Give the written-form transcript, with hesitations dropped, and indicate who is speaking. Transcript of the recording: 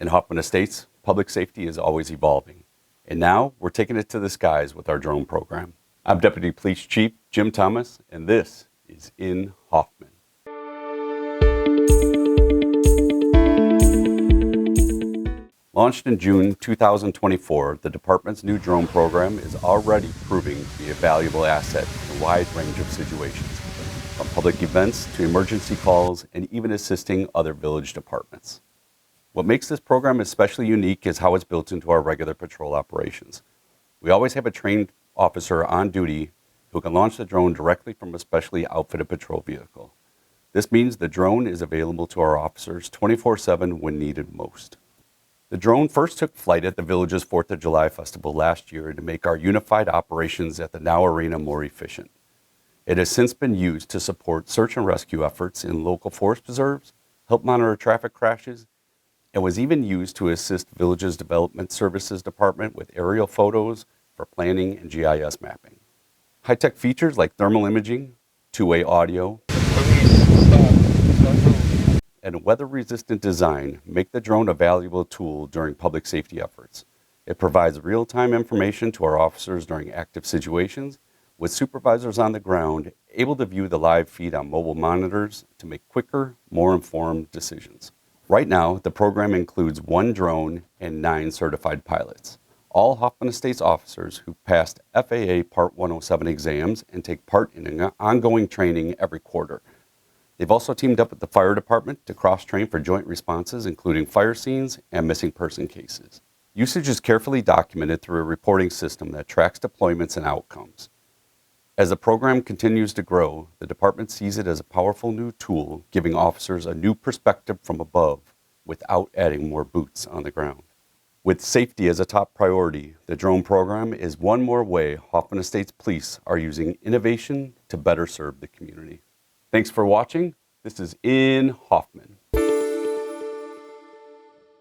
Speaker 1: In Hoffman Estates, public safety is always evolving. And now we're taking it to the skies with our drone program. I'm Deputy Police Chief Jim Thomas, and this is In Hoffman. Launched in June 2024, the department's new drone program is already proving to be a valuable asset in a wide range of situations, from public events to emergency calls and even assisting other village departments. What makes this program especially unique is how it's built into our regular patrol operations. We always have a trained officer on duty who can launch the drone directly from a specially outfitted patrol vehicle. This means the drone is available to our officers 24/7 when needed most. The drone first took flight at the village's 4th of July festival last year to make our unified operations at the Now Arena more efficient. It has since been used to support search and rescue efforts in local forest preserves, help monitor traffic crashes, and was even used to assist Village's Development Services Department with aerial photos for planning and GIS mapping. High-tech features like thermal imaging, two-way audio, and weather-resistant design make the drone a valuable tool during public safety efforts. It provides real-time information to our officers during active situations, with supervisors on the ground able to view the live feed on mobile monitors to make quicker, more informed decisions. Right now, the program includes 1 drone and 9 certified pilots, all Hoffman Estates officers who passed FAA Part 107 exams and take part in ongoing training every quarter. They've also teamed up with the fire department to cross-train for joint responses, including fire scenes and missing person cases. Usage is carefully documented through a reporting system that tracks deployments and outcomes. As the program continues to grow, the department sees it as a powerful new tool, giving officers a new perspective from above without adding more boots on the ground. With safety as a top priority, the drone program is one more way Hoffman Estates Police are using innovation to better serve the community. Thanks for watching. This is In Hoffman.